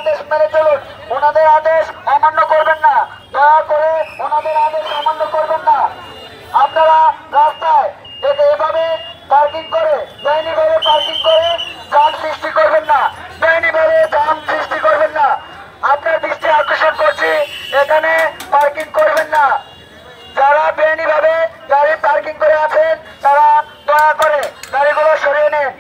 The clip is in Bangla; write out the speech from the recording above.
আদেশ মেনে চলুন। ওনাদের আদেশ অমান্য করবেন না, দয়া করে ওনাদের আদেশ অমান্য করবেন না। আপনারা রাস্তায় এভাবে পার্কিং করে, বেআইনিভাবে পার্কিং করে জ্যাম সৃষ্টি করবেন না, বেআইনিভাবে জ্যাম সৃষ্টি করবেন না। আপনার দৃষ্টি আকর্ষণ করছি, এখানে পার্কিং করবেন না। যারা বেআইনিভাবে গাড়ি পার্কিং করে আছেন তারা দয়া করে গাড়িগুলো সরিয়ে নেন।